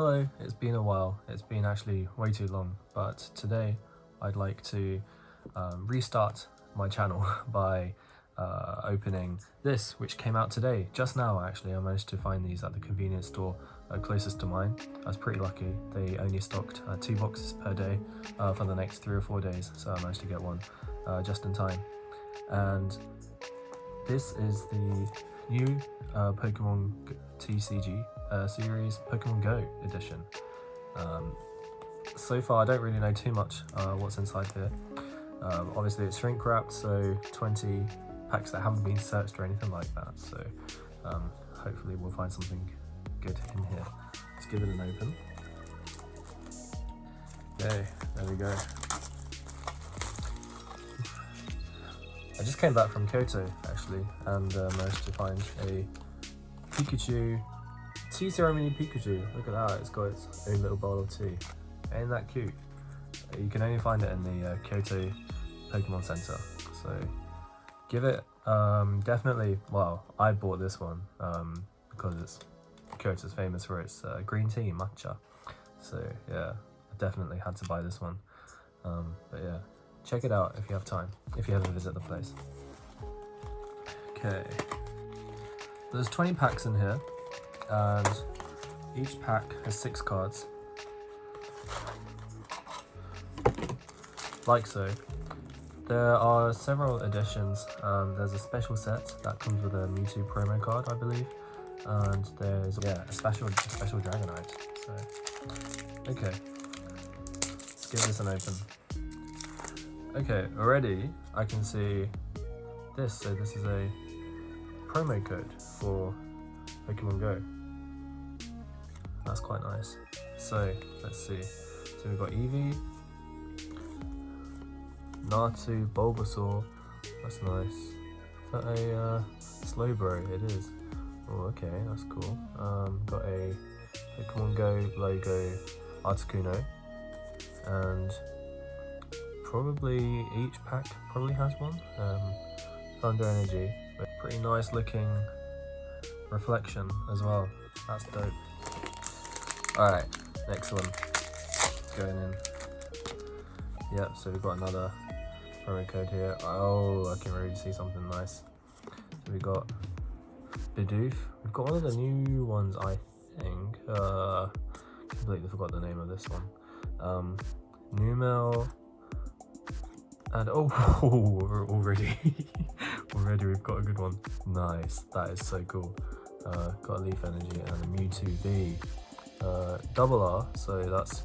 Hello, it's been a while. It's been actually way too long, but today I'd like to restart my channel by opening this, which came out today, just now actually. I managed to find these at the convenience store closest to mine. I was pretty lucky. They only stocked 2 boxes per day for the next 3 or 4 days, so I managed to get one just in time. And this is the new Pokemon TCG series Pokemon GO edition. So far I don't really know too much what's inside here. Obviously it's shrink wrapped, so 20 packs that haven't been searched or anything like that, so hopefully we'll find something good in here. Let's give it an open. Okay, there we go. I just came back from Kyoto actually, and managed to find a Pikachu, tea ceremony Pikachu. Look at that, it's got its own little bowl of tea. Ain't that cute? You can only find it in the Kyoto Pokemon Center, so give it definitely. Well, I bought this one because Kyoto's famous for its green tea matcha, so yeah, I definitely had to buy this one. But yeah, check it out if you have time, if you ever visit the place. Okay, there's 20 packs in here, and each pack has 6 cards, like so. There are several editions. There's a special set that comes with a Mewtwo promo card, I believe, and there's a special Dragonite. So okay, let's give this an open. Okay, already I can see this. So this is a promo code for Pokemon Go. That's quite nice. So let's see. So we've got Eevee, Natu, Bulbasaur. That's nice. Is that a Slowbro? It is. Oh, okay, that's cool. Got a Pokemon Go logo Articuno, and probably each pack probably has one. Thunder Energy, but pretty nice looking reflection as well. That's dope. Alright, next one. Going in. Yep, so we've got another promo code here. Oh, I can really see something nice. So we got Bidoof. We've got one of the new ones, I think. Completely forgot the name of this one. Numel. And already we've got a good one. Nice, that is so cool. Got Leaf Energy and a Mewtwo V. Double R, so that's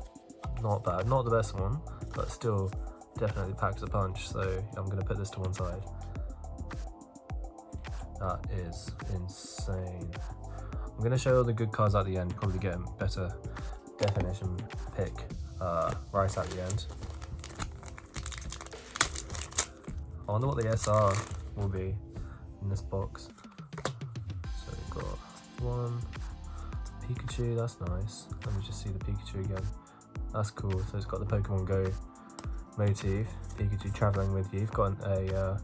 not bad. Not the best one, but still definitely packs a punch, so I'm going to put this to one side. That is insane. I'm going to show all the good cards at the end, probably get a better definition pick right at the end. I wonder what the SR will be in this box. So we've got one Pikachu, that's nice. Let me just see the Pikachu again. That's cool. So it's got the Pokemon Go motif, Pikachu traveling with you. You've got a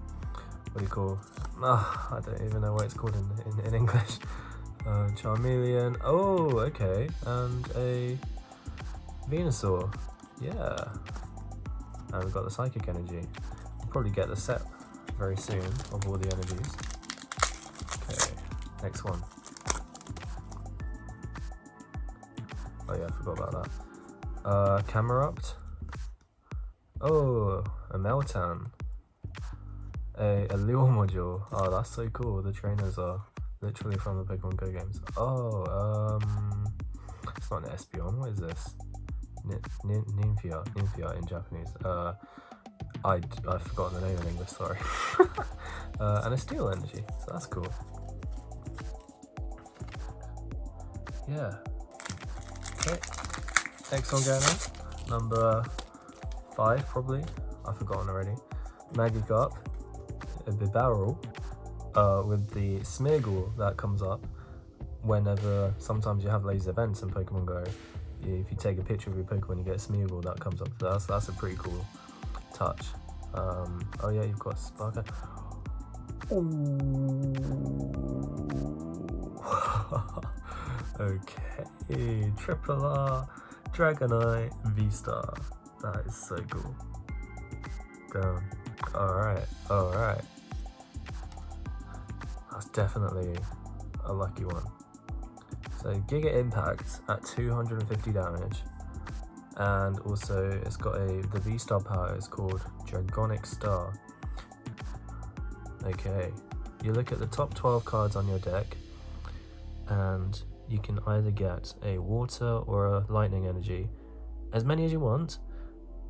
what do you call? I don't even know what it's called in English. Charmeleon. Oh, okay, and a Venusaur. Yeah, and we've got the Psychic Energy. We'll probably get the set very soon of all the energies. Okay, next one. Oh yeah, I forgot about that. Camerupt. Oh, a Meltan. A Lure module. Oh, that's so cool. The trainers are literally from the Pokemon Go games. Oh, it's not an Espeon. What is this? Nymphia in Japanese. I've forgotten the name in English, sorry. And a Steel Energy, so that's cool. Yeah. Okay, next one going on. Number 5 probably. I've forgotten already. Magikarp, a Bibarel, with the Smeargle that comes up whenever, sometimes you have these events in Pokemon Go. If you take a picture of your Pokemon, you get a Smeargle that comes up. So that's a pretty cool touch. Oh yeah, you've got Sparker. Okay, Triple R, Dragonite, V-Star. That is so cool. Damn. Alright, alright. That's definitely a lucky one. So Giga Impact at 250 damage. And also it's got the V-Star power is called Dragonic Star. Okay, you look at the top 12 cards on your deck and you can either get a water or a lightning energy, as many as you want.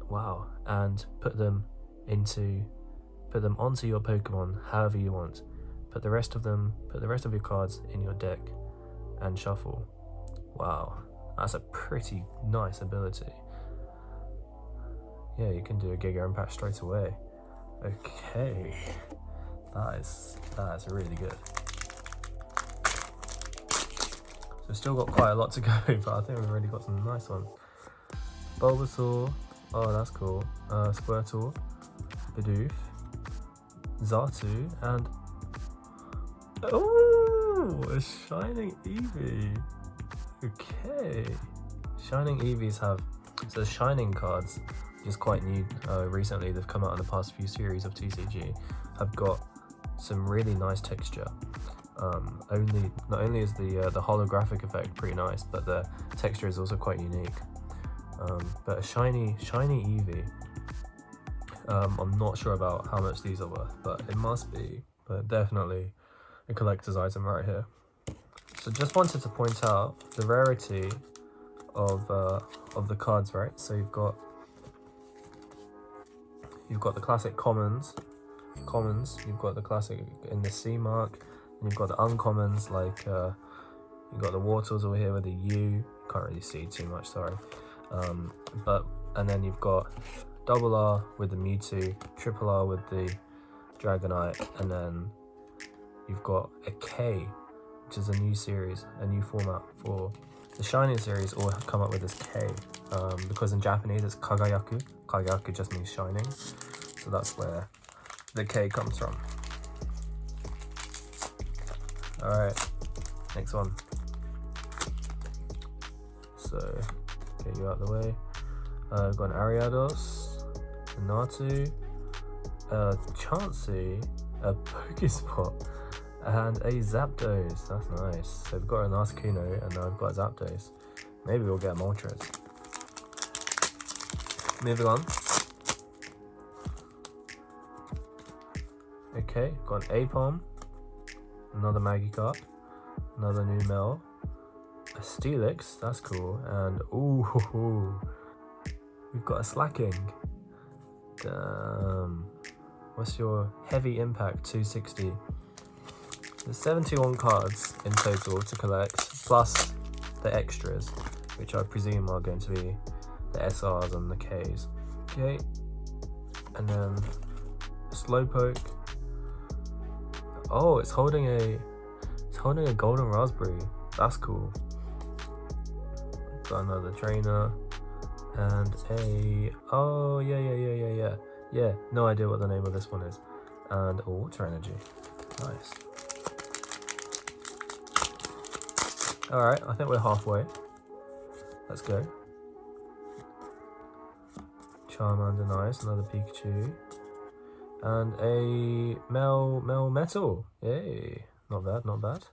Wow. And put them onto your Pokemon however you want. Put the rest of your cards in your deck and shuffle. Wow, that's a pretty nice ability. Yeah, you can do a Giga Impact straight away. Okay, that is really good. So we've still got quite a lot to go, but I think we've already got some nice ones. Bulbasaur, oh that's cool. Squirtle, Bidoof, Xatu, and oh, a Shining Eevee. Okay, Shining Eevees have, so Shining cards, which is quite new recently, they've come out in the past few series of TCG, have got some really nice texture. Not only is the holographic effect pretty nice, but the texture is also quite unique. But a shiny Eevee, I'm not sure about how much these are worth, but it must be, but definitely a collector's item right here. So just wanted to point out the rarity of the cards, right? So you've got the classic commons, you've got the classic in the C mark, and you've got the uncommons like you've got the Wartortle over here with the U, can't really see too much, sorry. And then you've got Double R with the Mewtwo, Triple R with the Dragonite, and then you've got a K, which is a new series, a new format for the Shining series, or come up with this K, because in Japanese it's Kagayaku. Kagayaku just means shining, so that's where the K comes from. Alright, next one. So, get you out of the way. I've got an Ariados, a Natu, a Chansey, a Pokespot, and a Zapdos. That's nice. So we've got an Articuno and now I've got a Zapdos. Maybe we'll get a Moltres. Moving on. Okay, got an Apom, another Magikarp, another new Mel, a Steelix, that's cool, and ooh, we've got a Slacking. Damn. What's your Heavy Impact 260? There's 71 cards in total to collect, plus the extras, which I presume are going to be the SRs and the Ks. Okay, and then Slowpoke. Oh, it's holding a golden raspberry. That's cool. Got another trainer and a yeah. No idea what the name of this one is. And a water energy. Nice. All right, I think we're halfway. Let's go. Charmander, nice. Another Pikachu. And a Metal. Yay. Not bad, not bad.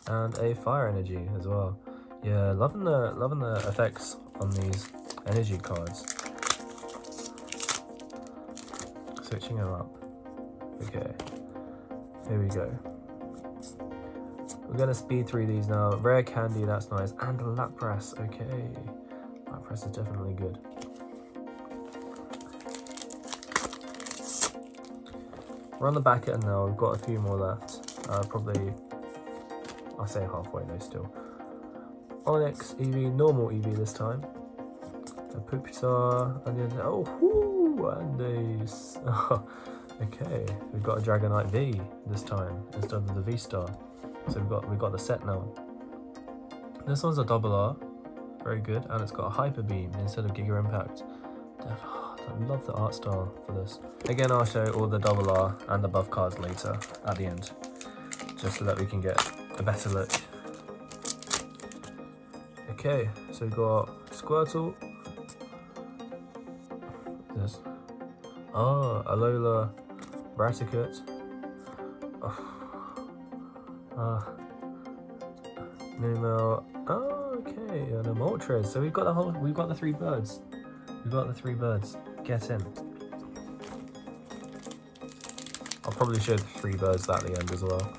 And a Fire Energy as well. Yeah, loving the effects on these energy cards. Switching them up. Okay. Here we go. We're gonna speed through these now. Rare Candy, that's nice. And a Lapras, okay. Lapras is definitely good. We're on the back end now, we've got a few more left. Probably, I'll say halfway though still. Onyx, Eevee, normal Eevee this time. A Pupitar, and then, oh, whoo, and a, okay, we've got a Dragonite V this time, instead of the V-Star. So we've got the set now. This one's a Double R, very good, and it's got a Hyper Beam instead of Giga Impact. I love the art style for this. Again, I'll show all the Double R and the buff cards later at the end, just so that we can get a better look. Okay, so we've got Squirtle. This. Oh, Alola Braticut. Numel. Oh, okay, and a Moltres. So we've got the 3 birds. We've got the 3 birds. Get in. I'll probably show the 3 birds at the end as well.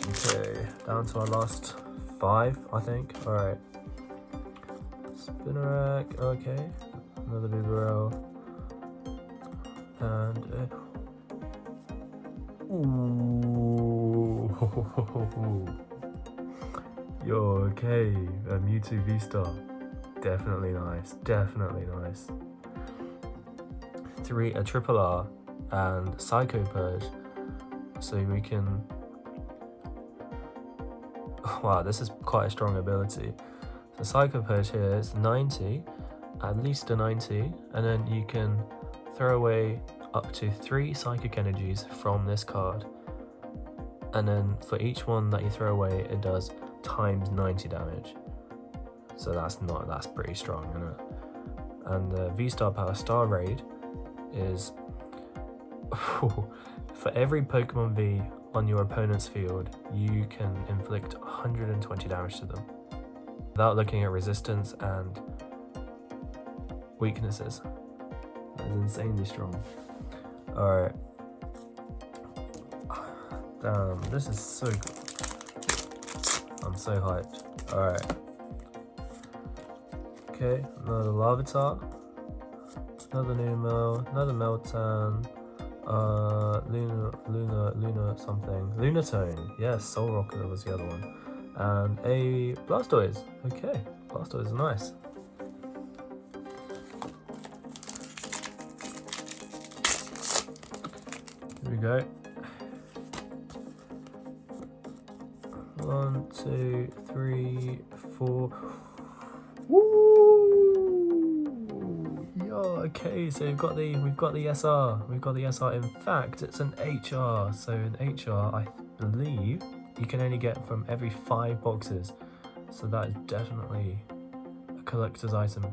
Okay, down to our last 5, I think. Alright. Spinarak, okay. Another Bibarel. And ooh. Yo, okay. A Mewtwo V-Star. Definitely nice. Definitely nice. A Triple R and Psycho Purge. So we can. Wow, this is quite a strong ability. So Psycho Purge here is 90, at least a 90, and then you can throw away up to 3 Psychic Energies from this card. And then for each one that you throw away, it does times 90 damage. So that's pretty strong, isn't it? And the V-Star Power Star Raid is for every Pokemon V on your opponent's field, you can inflict 120 damage to them without looking at resistance and weaknesses. That is insanely strong. Alright. Damn, this is so good. I'm so hyped. Alright. Okay, another Larvitar. Another Numel, another Meltan. Luna something. Lunatone. Yes, Soul Rocker was the other one. And a Blastoise. Okay, Blastoise is nice. Here we go. 1, 2, 3, 4. Woo! Yo, okay, so we've got the SR. We've got the SR. In fact, it's an HR. So an HR, I believe, you can only get from every 5 boxes. So that is definitely a collector's item.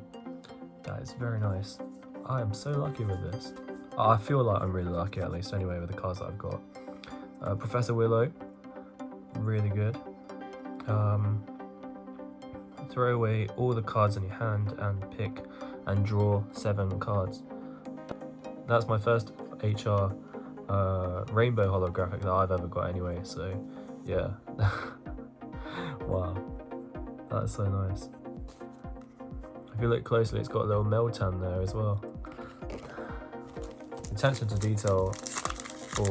That is very nice. I am so lucky with this. I feel like I'm really lucky, at least anyway, with the cards that I've got. Professor Willow, really good. Throw away all the cards in your hand and pick and draw 7 cards. That's my first HR rainbow holographic that I've ever got anyway, so yeah. Wow, that's so nice. If you look closely, it's got a little Meltan there as well. Attention to detail for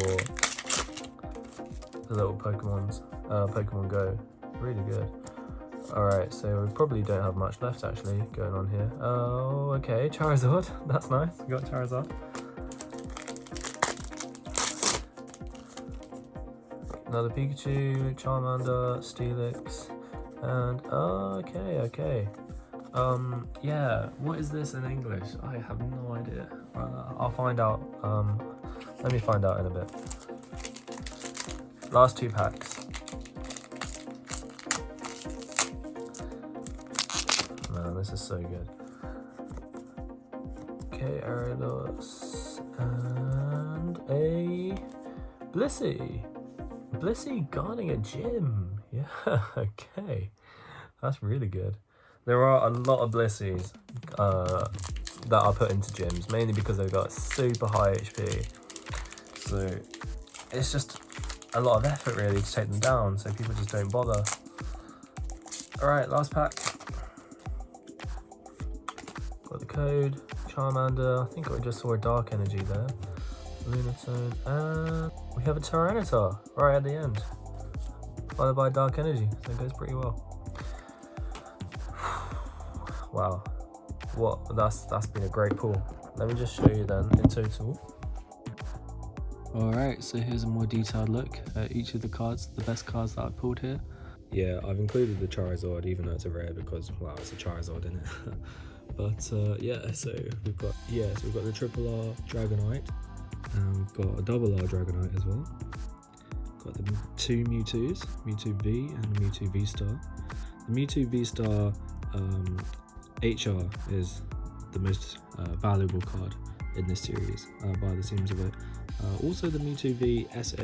the little Pokemon Go, really good. Alright, so we probably don't have much left actually going on here. Oh, okay, Charizard, that's nice, we got Charizard. Another Pikachu, Charmander, Steelix, and okay. Yeah, what is this in English? I have no idea. I'll find out. Let me find out in a bit. Last 2 packs. Man, this is so good. Okay, Ariados and a Blissey. Blissey guarding a gym. Yeah, okay. That's really good. There are a lot of Blisseys that are put into gyms, mainly because they've got super high HP. So it's just a lot of effort really to take them down, so people just don't bother. Alright, last pack. Got the code, Charmander, I think I just saw a Dark Energy there. Lunatone, and we have a Tyranitar right at the end. Followed by Dark Energy, so it goes pretty well. Wow, that's been a great pull. Let me just show you then in total. Alright, so here's a more detailed look at each of the cards, the best cards that I pulled here. Yeah, I've included the Charizard even though it's a rare because, wow, it's a Charizard, isn't it? But yeah, so we've got the Triple R Dragonite, and we've got a Double R Dragonite as well. Got the 2 Mewtwo's, Mewtwo V and Mewtwo V-Star. The Mewtwo V-Star HR is the most valuable card in this series by the seams of it. Also the Mewtwo V SA,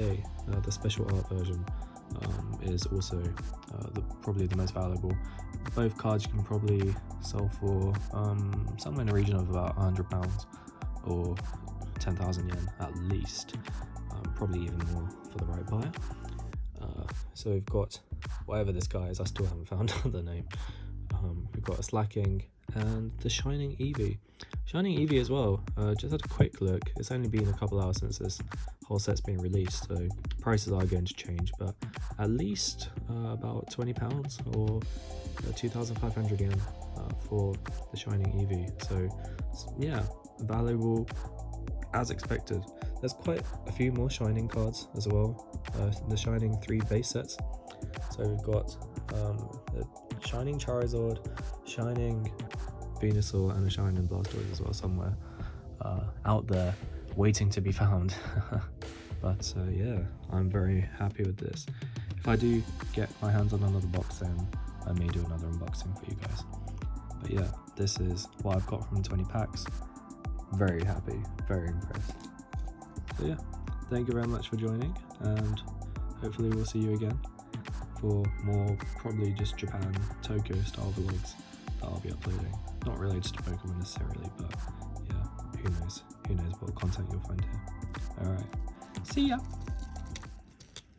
the special art version, is also probably the most valuable. Both cards you can probably sell for somewhere in the region of about £100 or 10,000 yen at least, probably even more for the right buyer. So we've got whatever this guy is, I still haven't found out the name. We've got a Slacking and the Shining Eevee. Shining Eevee as well, just had a quick look. It's only been a couple hours since this whole set's been released, so prices are going to change, but at least about £20 or 2,500 yen for the Shining Eevee. So yeah, valuable as expected. There's quite a few more Shining cards as well, the Shining 3 base sets. So we've got the Shining Charizard, Shining Venusaur, and a Shining Blastoise as well somewhere out there waiting to be found. But yeah, I'm very happy with this. If I do get my hands on another box, then I may do another unboxing for you guys. But yeah, this is what I've got from 20 packs. Very happy, very impressed. So yeah, thank you very much for joining, and hopefully we'll see you again for more, probably just Japan, Tokyo style vlogs that I'll be uploading. Not related to Pokemon necessarily, but yeah, who knows what content you'll find here. Alright, see ya!